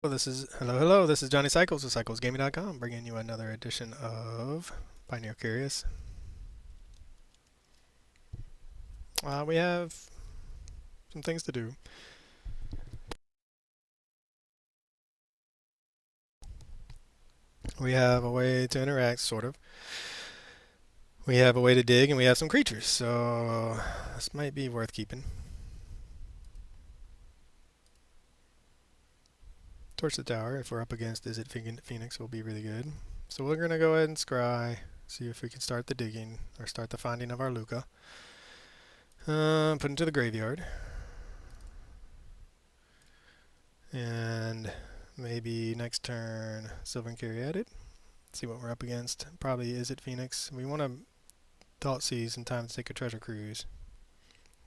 Well, hello. This is Johnny Cycles with CyclesGaming.com, bringing you another edition of Pioneer Curious. We have some things to do. We have a way to interact, sort of. We have a way to dig, and we have some creatures. So this might be worth keeping. Torch the tower. If we're up against Izzet Phoenix, will be really good. So we're gonna go ahead and scry, see if we can start the digging or start the finding of our Lukka. Put into the graveyard. And maybe next turn, Sylvan Caryatid. See what we're up against. Probably Izzet Phoenix. We want to thought seize in time to take a treasure cruise.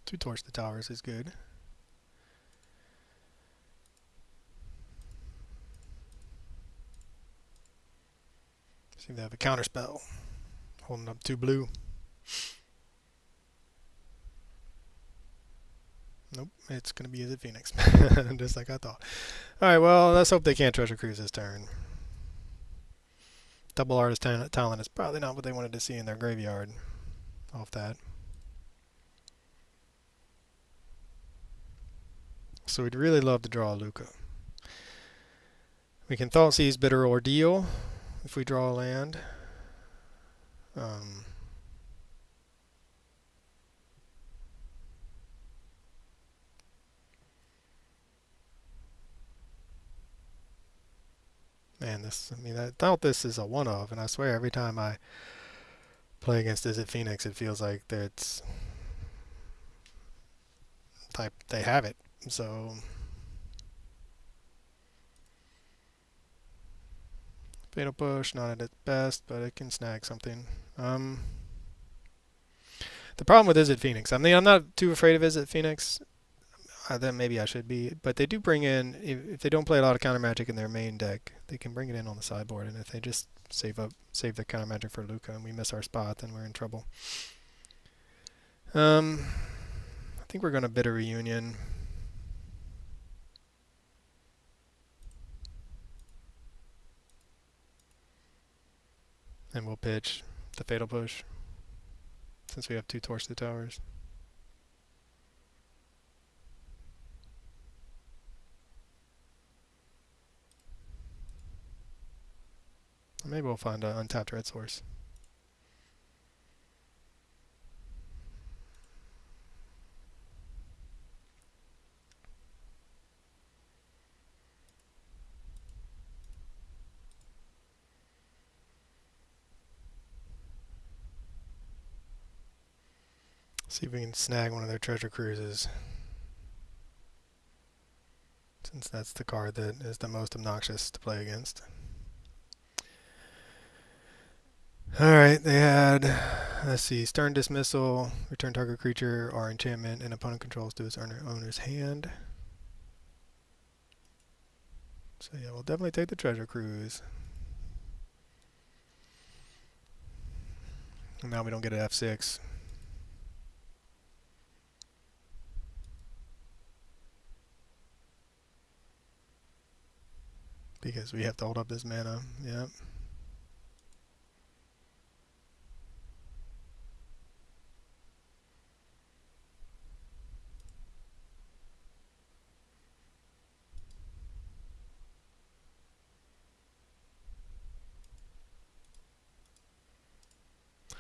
To torch the towers is good. See if they have a counter spell. Holding up 2 blue. Nope, it's going to be Izzet Phoenix. Just like I thought. Alright, well, let's hope they can't treasure cruise this turn. Double Artist Talent is probably not what they wanted to see in their graveyard off that. So we'd really love to draw a Lukka. We can Thought Seize Bitter Ordeal if we draw a land. Man, I doubt this is a one-of, and I swear every time I play against Izzet Phoenix, it feels like they have it. So Fatal Push, not at its best, but it can snag something. The problem with Izzet Phoenix, I mean, I'm not too afraid of Izzet Phoenix. Then maybe I should be, but they do bring in, if they don't play a lot of counter magic in their main deck, they can bring it in on the sideboard, and if they just save the counter magic for Lukka and we miss our spot, then we're in trouble. I think we're going to bid a reunion. And we'll pitch the Fatal Push, since we have 2 Torch the Towers. Maybe we'll find an untapped red source. See if we can snag one of their treasure cruises, since that's the card that is the most obnoxious to play against. Alright, they had, let's see, Stern Dismissal, return target creature or enchantment and opponent controls to its owner's hand. So yeah, we'll definitely take the treasure cruise. And now we don't get an F6. Because we have to hold up this mana, yep.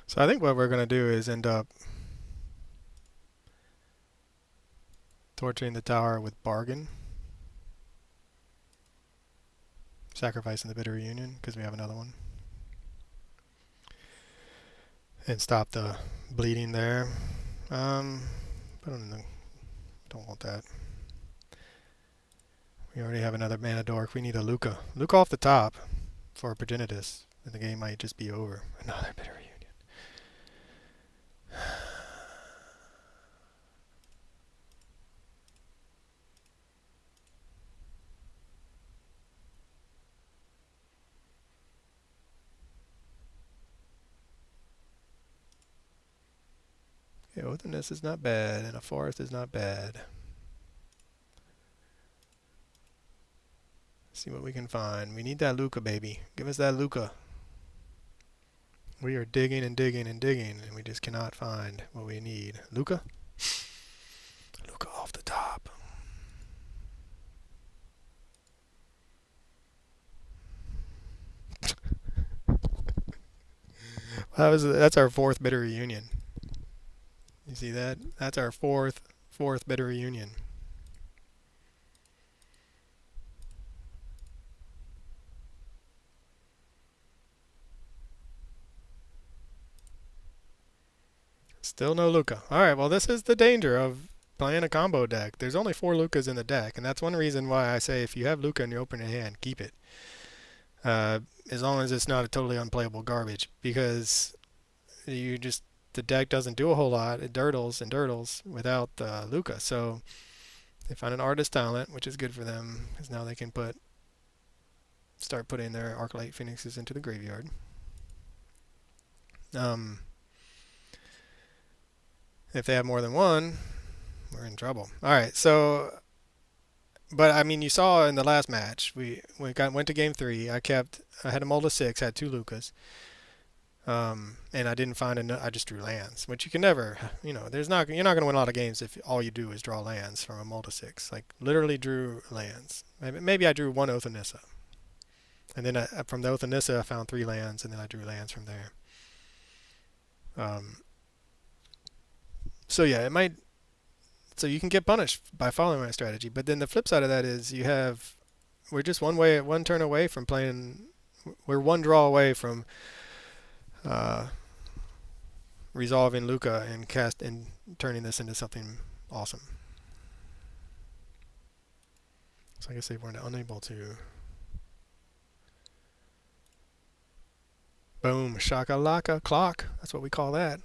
So I think what we're going to do is end up torching the tower with Bargain. Sacrificing the Bitter Reunion, because we have another one. And stop the bleeding there. I don't want that. We already have another mana dork. We need a Lukka. Lukka off the top for a Progenitus. And the game might just be over. Another Bitter Reunion. Okay, Wilderness is not bad, and a forest is not bad. See what we can find. We need that Lukka, baby. Give us that Lukka. We are digging and digging and digging, and we just cannot find what we need. Lukka? Lukka off the top. That's our fourth bitter reunion. You see that? That's our fourth bitter reunion. Still no Lukka. Alright, well this is the danger of playing a combo deck. There's only 4 Lukkas in the deck, and that's one reason why I say if you have Lukka in your opening hand, keep it. As long as it's not a totally unplayable garbage, because the deck doesn't do a whole lot. It dirtles without Lukka. So they find an artist talent, which is good for them, because now they can start putting their Arclight Phoenixes into the graveyard. If they have more than one, we're in trouble. All right, so, but I mean, you saw in the last match, we went to game 3. I had a mold of 6, had 2 Lukkas, and I didn't find I just drew lands, which you can never, you're not going to win a lot of games if all you do is draw lands from a mold of 6. Like literally drew lands. Maybe I drew 1 Oath of Nissa, and then from the Oath of Nissa I found 3 lands, and then I drew lands from there. So yeah, so you can get punished by following my strategy. But then the flip side of that is we're just one turn away from playing. We're one draw away from resolving Lukka and turning this into something awesome. So I guess they weren't unable to. Boom, shakalaka clock. That's what we call that.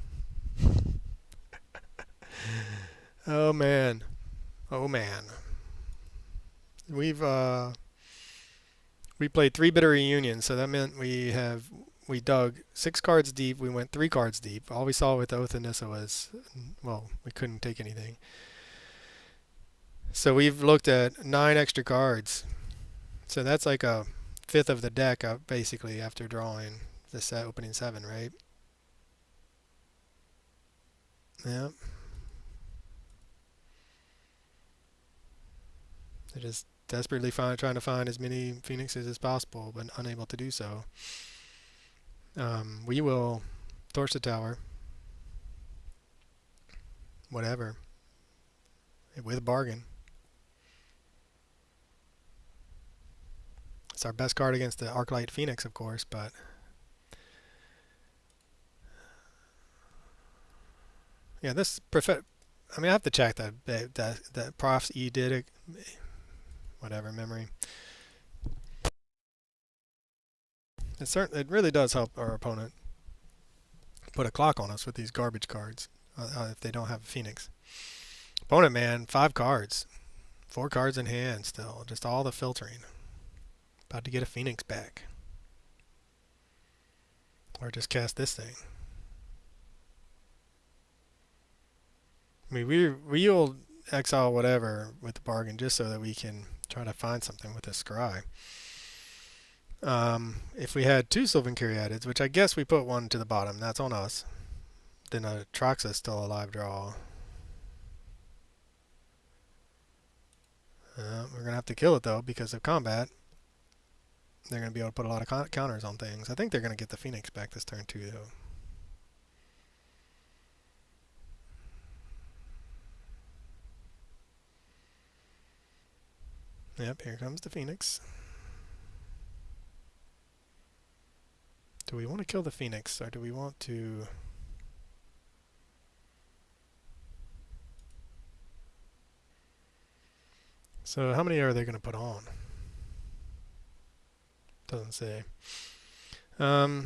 Oh man. We played 3 bitter reunions, so that meant we dug 6 cards deep. We went 3 cards deep. All we saw with Oath of Nissa was, well, we couldn't take anything. So we've looked at 9 extra cards. So that's like a fifth of the deck, basically, after drawing the opening 7, right? Yeah. They're just desperately trying to find as many Phoenixes as possible, but unable to do so. We will torch the tower. Whatever. With a bargain. It's our best card against the Arclight Phoenix, of course, but yeah, I mean, I have to check that Prof's E did it. Whatever, memory. It really does help our opponent put a clock on us with these garbage cards if they don't have a Phoenix. Opponent, man, 5 cards. 4 cards in hand still. Just all the filtering. About to get a Phoenix back. Or just cast this thing. I mean, we'll exile whatever with the bargain just so that we can try to find something with this scry. If we had 2 Sylvan Caryatids, which I guess we put 1 to the bottom, that's on us, then a Troxa's still a live draw. We're going to have to kill it, though, because of combat. They're going to be able to put a lot of counters on things. I think they're going to get the Phoenix back this turn, too, though. Yep, here comes the Phoenix. Do we want to kill the Phoenix, or do we want to... So how many are they going to put on? Doesn't say. The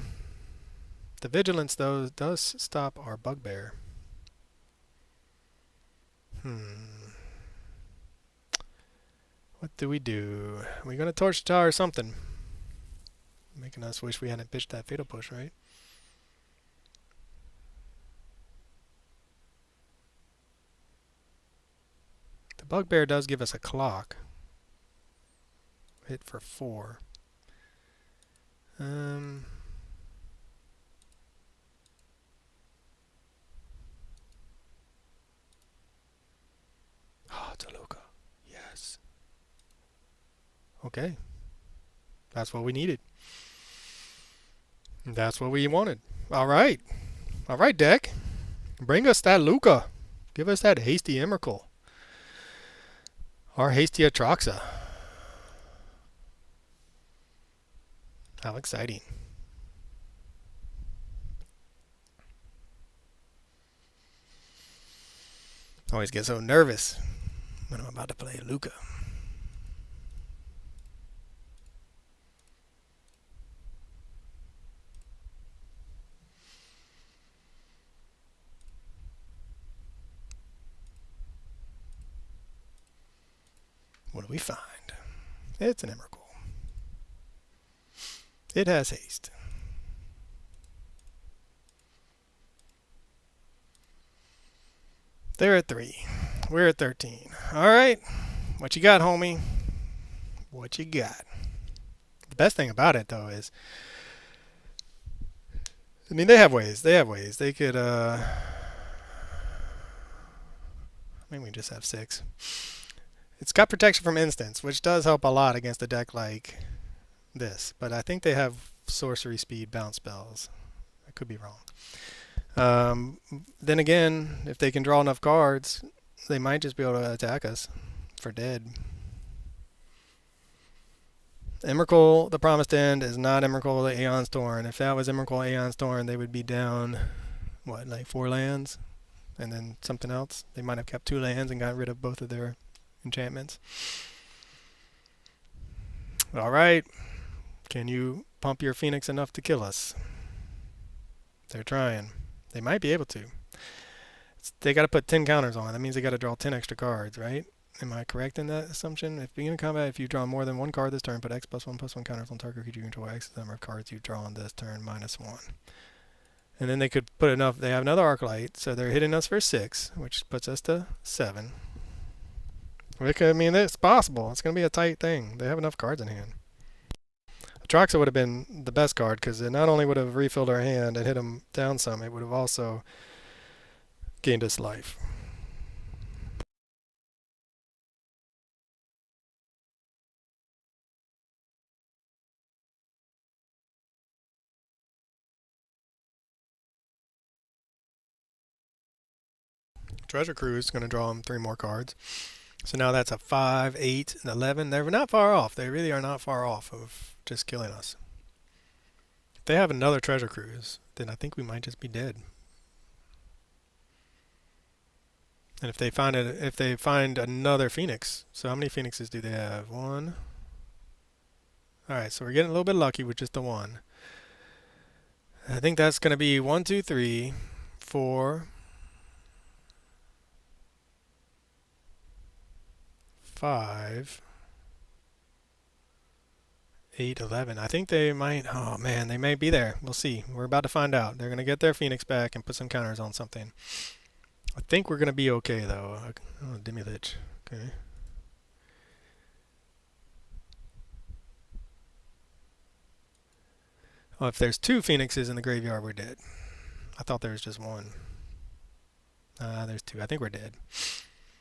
Vigilance, though, does stop our Bugbear. What do we do? We're going to torch the tower or something. Making us wish we hadn't pitched that Fatal Push, right? The Bugbear does give us a clock. hit for 4. Oh, it's a Lukka. Yes. Okay. That's what we needed. That's what we wanted. All right. All right, deck. Bring us that Lukka. Give us that hasty Emrakul. Our hasty Atraxa. How exciting. I always get so nervous when I'm about to play Lukka. What do we find? It's an Emrakul. It has haste. They're at 3. We're at 13. All right. What you got, homie? What you got? The best thing about it, though, is... I mean, they have ways. They have ways. They could, maybe we just have 6. It's got protection from instants, which does help a lot against a deck like this. But I think they have sorcery speed bounce spells. I could be wrong. Then again, if they can draw enough cards, they might just be able to attack us for dead. Emrakul, the Promised End, is not Emrakul, the Aeon's Torn. If that was Emrakul, Aeon's Torn, they would be down, what, like 4 lands? And then something else? They might have kept 2 lands and got rid of both of their enchantments. Alright. Can you pump your Phoenix enough to kill us? They're trying. They might be able to. They got to put 10 counters on. That means they got to draw 10 extra cards, right? Am I correct in that assumption? If beginning of combat, if you draw more than 1 card this turn, put X+1/+1 counters on target creature you control X the number of cards you draw on this turn -1. And then they could put enough. They have another Arclight, so they're hitting us for 6, which puts us to 7. I mean, it's possible. It's going to be a tight thing. They have enough cards in hand. Atraxa would have been the best card because it not only would have refilled our hand and hit them down some, it would have also gained us life. Treasure Cruise is going to draw them 3 more cards. So now that's a 5, 8, and 11. They're not far off. They really are not far off of just killing us. If they have another Treasure Cruise, then I think we might just be dead. And if they find another Phoenix, so how many Phoenixes do they have? 1. All right, so we're getting a little bit lucky with just the 1. I think that's going to be 1, 2, 3, 4, 5, 8, 11. I think they might. Oh man, they may be there. We'll see. We're about to find out. They're going to get their Phoenix back and put some counters on something. I think we're going to be okay though. Oh, Demi-Lich. Okay. Well, if there's 2 Phoenixes in the graveyard, we're dead. I thought there was just 1. There's 2. I think we're dead.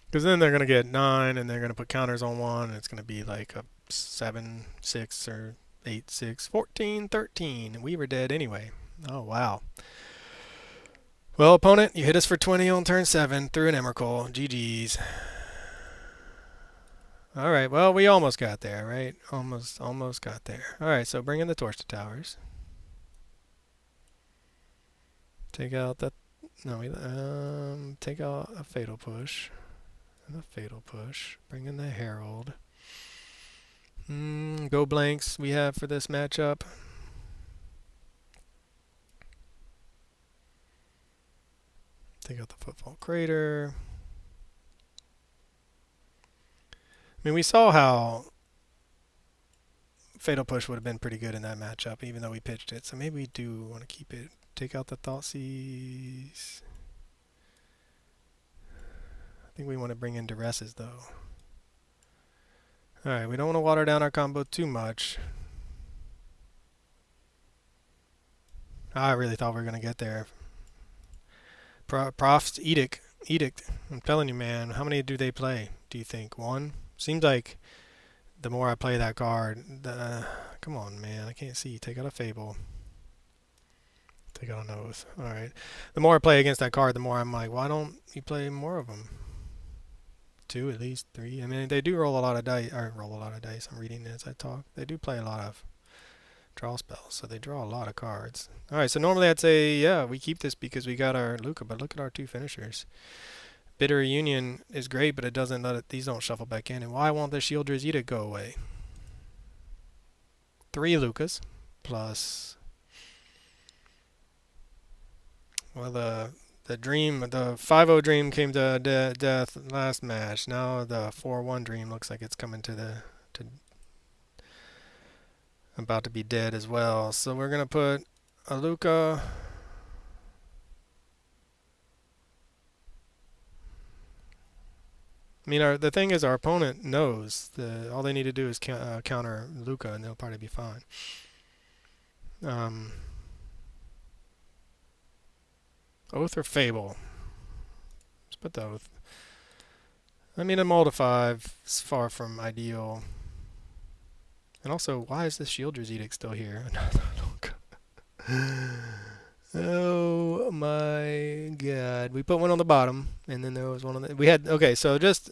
Because then they're going to get 9, and they're going to put counters on 1, and it's going to be like a 7, 6, or 8, 6, 14, 13. And we were dead anyway. Oh, wow. Well, opponent, you hit us for 20 on turn 7 through an Emrakul. GG's. All right, well, we almost got there, right? Almost got there. All right, so bring in the Torch to Towers. Take out the... No, take out a Fatal Push. A Fatal Push. Bring in the Herald. Go blanks we have for this matchup. Take out the Footfall Crater. I mean, we saw how Fatal Push would have been pretty good in that matchup, even though we pitched it. So maybe we do want to keep it. Take out the Thoughtseize. I think we want to bring in Duresses, though. Alright, we don't want to water down our combo too much. I really thought we were going to get there. Prof's Edict. I'm telling you, man. How many do they play, do you think? One? Seems like the more I play that card, come on, man. I can't see. Take out a Fable. Take out an Oath. Alright. The more I play against that card, the more I'm like, why don't you play more of them? 2 at least, 3. I mean, they do roll a lot of dice. Or roll a lot of dice. I'm reading as I talk. They do play a lot of draw spells, so they draw a lot of cards. Alright, so normally I'd say, yeah, we keep this because we got our Lukka, but look at our 2 finishers. Bitter Union is great, but it doesn't let it, these don't shuffle back in. And why won't the Shieldred's Edict go away? 3 Lukkas plus, well, the dream, the 5-0 dream came to death last match. Now the 4-1 dream looks like it's coming to about to be dead as well. So we're gonna put a Lukka. I mean, the thing is, our opponent knows all they need to do is counter Lukka, and they'll probably be fine. Oath or Fable? Let's put the Oath. I mean, a mold of 5 is far from ideal. And also, why is this Shieldred's Edict still here? Oh my god. We put one on the bottom, and then there was one on the... We had... Okay, so just...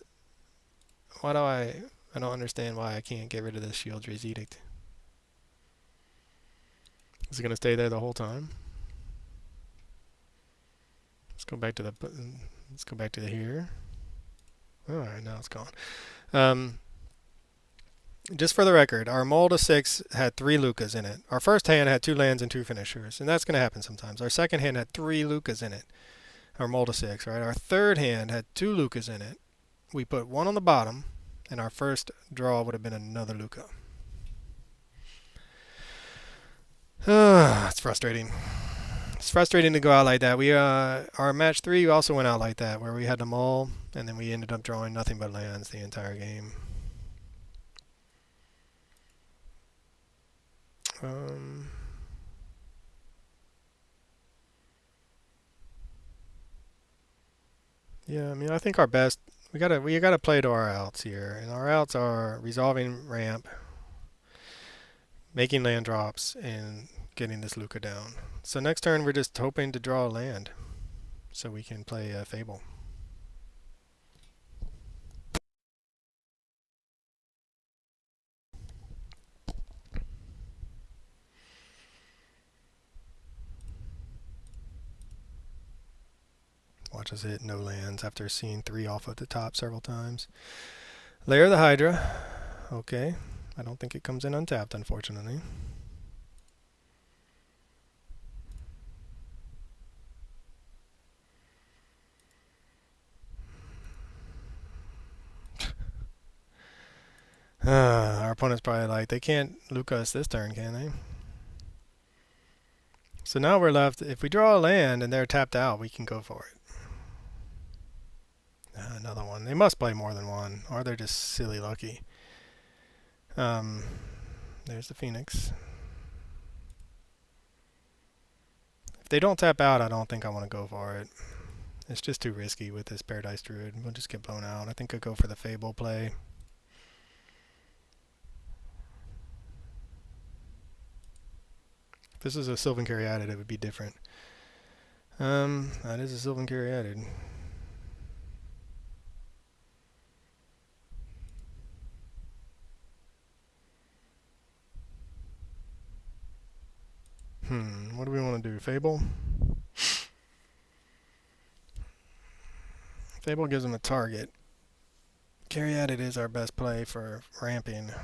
Why do I don't understand why I can't get rid of this Shieldred's Edict. Is it going to stay there the whole time? Let's go back to the... Let's go back to the here. Alright, now it's gone. Just for the record, our mold of 6 had 3 Lukkas in it. Our first hand had 2 lands and 2 finishers, and that's going to happen sometimes. Our second hand had 3 Lukkas in it. Our mold of 6, right? Our third hand had 2 Lukkas in it. We put 1 on the bottom, and our first draw would have been another Lukka. It's frustrating. It's frustrating to go out like that. Our match 3 also went out like that, where we had the mull, and then we ended up drawing nothing but lands the entire game. Yeah, I mean, I think our best, we gotta play to our outs here, and our outs are resolving ramp, making land drops, and getting this Lukka down. So next turn we're just hoping to draw a land, so we can play Fable. Watch us hit no lands after seeing 3 off at the top several times. Lair the Hydra. Okay. I don't think it comes in untapped, unfortunately. Our opponent's probably like, they can't Lukka us this turn, can they? So now we're left, if we draw a land and they're tapped out, we can go for it. Another one. They must play more than one, or they're just silly lucky. There's the Phoenix. If they don't tap out, I don't think I want to go for it. It's just too risky with this Paradise Druid. We'll just get blown out. I think I'll go for the Fable play. If this is a Sylvan Caryatid, it would be different. That is a Sylvan Caryatid. What do we want to do? Fable? Fable gives him a target. Caryatid is our best play for ramping. I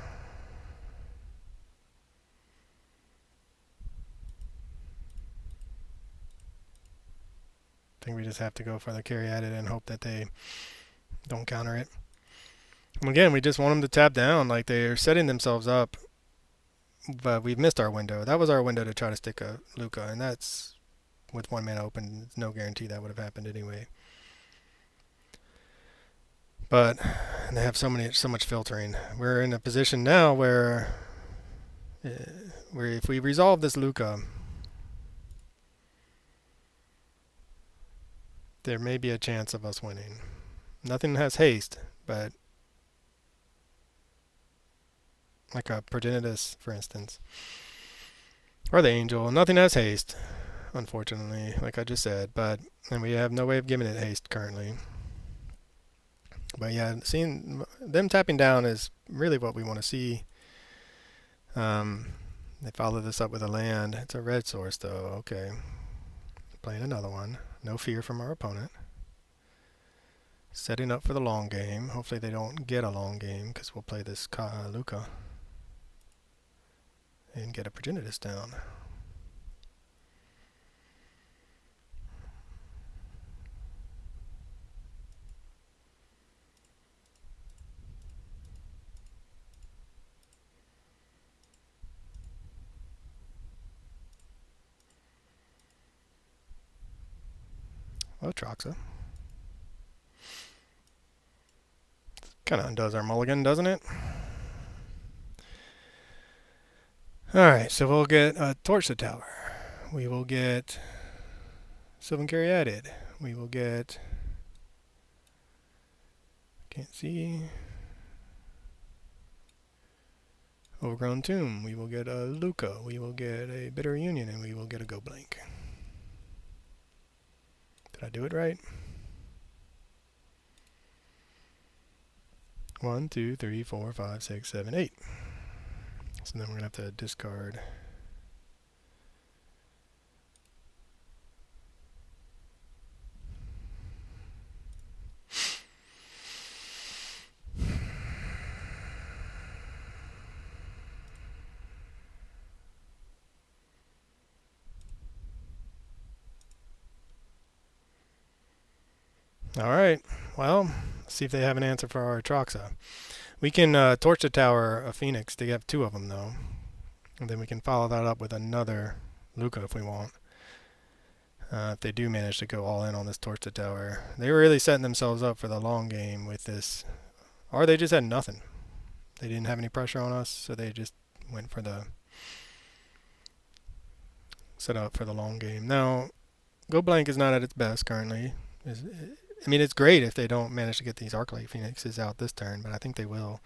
think we just have to go for the Caryatid and hope that they don't counter it. And again, we just want them to tap down, like they're setting themselves up. But we've missed our window. That was our window to try to stick a Lukka, and that's with 1 mana open. There's no guarantee that would have happened anyway. But and they have so much filtering. We're in a position now where if we resolve this Lukka, there may be a chance of us winning. Nothing has haste, but like a Progenitus, for instance, or the Angel, nothing has haste, unfortunately, like I just said. And we have no way of giving it haste currently. But yeah, seeing them tapping down is really what we want to see. They follow this up with a land. It's a red source, though. Okay. Playing another one. No fear from our opponent. Setting up for the long game. Hopefully they don't get a long game, because we'll play this Lukka and get a Progenitus down. Oh, Troxa. Kind of undoes our mulligan, doesn't it? Alright, so we'll get Torch the Tower. We will get Sylvan Caryatid. We will get... Can't see. Overgrown Tomb. We will get a Lukka. We will get a Bitter Union, and we will get a Go Blank. Did I do it right? 1, 2, 3, 4, 5, 6, 7, 8. So then we're going to have to discard. Alright, well, let's see if they have an answer for our Troxa. We can torch the tower a Phoenix to get 2 of them, though. And then we can follow that up with another Lukka if we want. If they do manage to go all in on this torch the tower. They were really setting themselves up for the long game with this. Or they just had nothing. They didn't have any pressure on us, so they just went for the... set up for the long game. Now, Go Blank is not at its best currently. I mean, it's great if they don't manage to get these Arclight Phoenixes out this turn, but I think they will.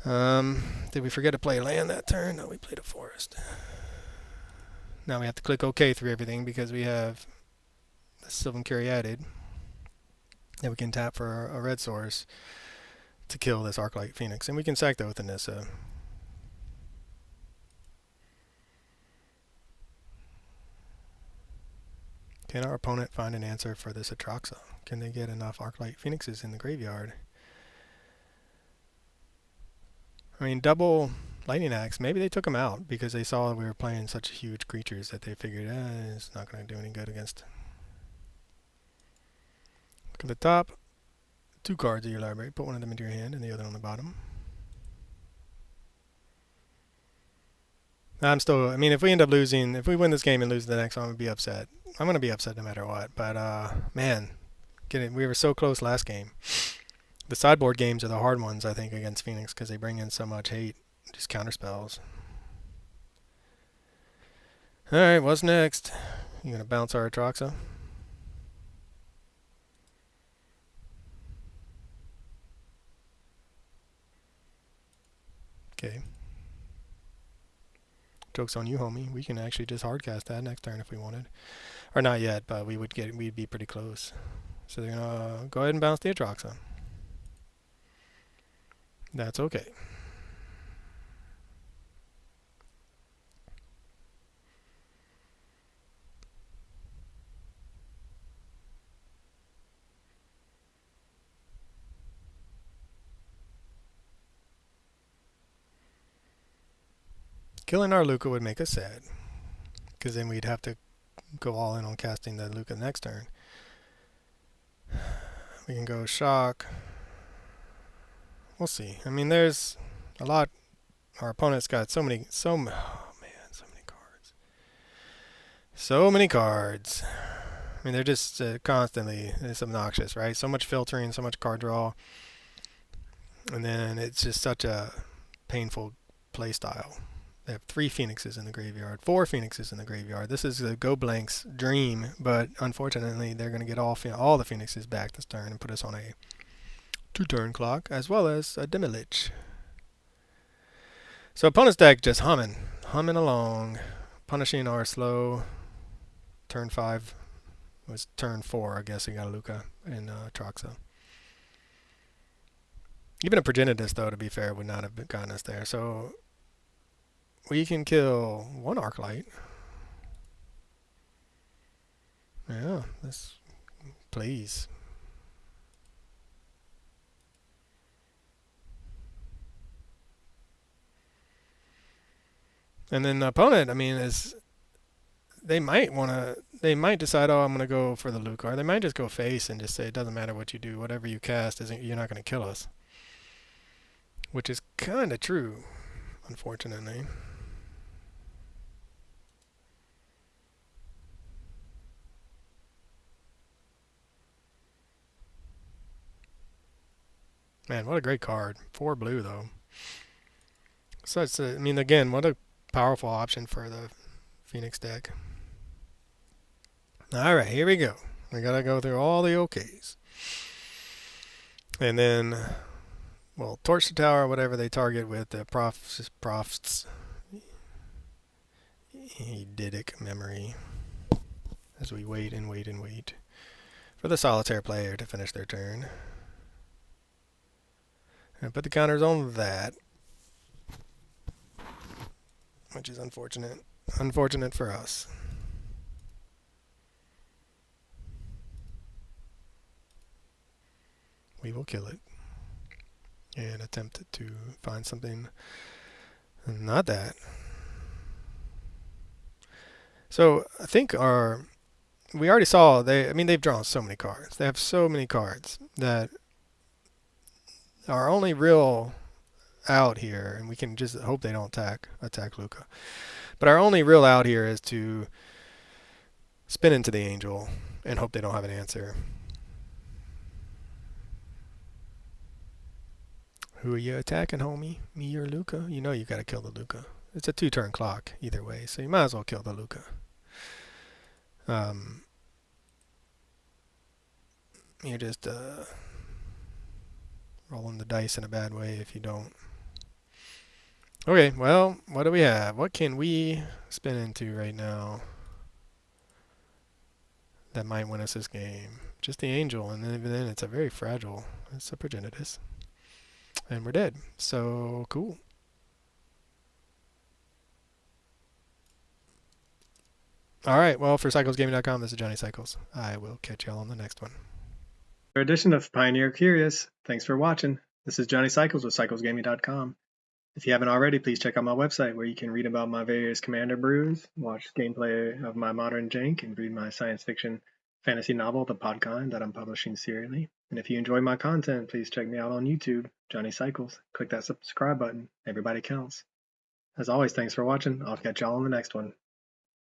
Did we forget to play land that turn? No, we played a forest. Now we have to click OK through everything because we have the Sylvan Caryatid that we can tap for a red source to kill this Arclight Phoenix. And we can sack the Oath of Nissa. Can our opponent find an answer for this Atraxa? Can they get enough Arclight Phoenixes in the graveyard? I mean, double Lightning Axe, maybe they took them out because they saw we were playing such huge creatures that they figured, it's not going to do any good against. Look at the top. 2 cards of your library. Put one of them into your hand and the other on the bottom. I'm still, I mean, if we end up losing, if we win this game and lose the next one, I'm going to be upset. I'm going to be upset no matter what. But, man, we were so close last game. The sideboard games are the hard ones, I think, against Phoenix because they bring in so much hate. Just counter spells. Alright, what's next? You going to bounce our Atraxa? Okay. Joke's on you, homie. We can actually just hardcast that next turn if we wanted. Or not yet, but we'd be pretty close. So they're gonna go ahead and bounce the Atraxa. That's okay. Killing our Lukka would make us sad. Because then we'd have to go all in on casting the Lukka next turn. We can go shock. We'll see. I mean, there's a lot. Our opponent's got so many cards. So many cards. I mean, they're just constantly, it's obnoxious, right? So much filtering, so much card draw. And then it's just such a painful play style. They have 3 Phoenixes in the graveyard, 4 Phoenixes in the graveyard. This is the Go Blank's dream, but unfortunately they're going to get all the Phoenixes back this turn and put us on a 2-turn clock, as well as a Demilich. So opponent's deck just humming along, punishing our slow. Turn 5 was turn 4, I guess. He got a Lukka and Troxa. Even a Progenitus, though, to be fair, would not have gotten us there. So we can kill 1 Arclight. Yeah, this, please. And then the opponent, I mean, they might decide, oh, I'm going to go for the Lukka. Or they might just go face and just say, it doesn't matter what you do. Whatever you cast, you're not going to kill us. Which is kind of true, unfortunately. Man, what a great card. 4 blue, though. So it's, I mean, again, what a powerful option for the Phoenix deck. Alright, here we go. We gotta go through all the OKs. And then, well, torch the tower, whatever they target with the Prof's eidetic memory. As we wait and wait and wait for the solitaire player to finish their turn. And put the counters on that. Which is unfortunate. Unfortunate for us. We will kill it. And attempt to find something. Not that. So I think we already saw they've drawn so many cards. They have so many cards that our only real out here, and we can just hope they don't attack Lukka. But our only real out here is to spin into the Angel and hope they don't have an answer. Who are you attacking, homie? Me or Lukka? You know you gotta kill the Lukka. It's a 2-turn clock either way, so you might as well kill the Lukka. You're just rolling the dice in a bad way if you don't. Okay, well, what do we have? What can we spin into right now that might win us this game? Just the Angel, and then even then it's a very fragile. It's a Progenitus. And we're dead. So, cool. Alright, well, for CyclesGaming.com, this is Johnny Cycles. I will catch y'all on the next one. Another edition of Pioneer Curious. Thanks for watching. This is Johnny Cycles with CyclesGaming.com. If you haven't already, please check out my website where you can read about my various commander brews, watch gameplay of my modern jank, and read my science fiction fantasy novel, The Podkind, that I'm publishing serially. And if you enjoy my content, please check me out on YouTube, Johnny Cycles. Click that subscribe button. Everybody counts. As always, thanks for watching. I'll catch y'all on the next one.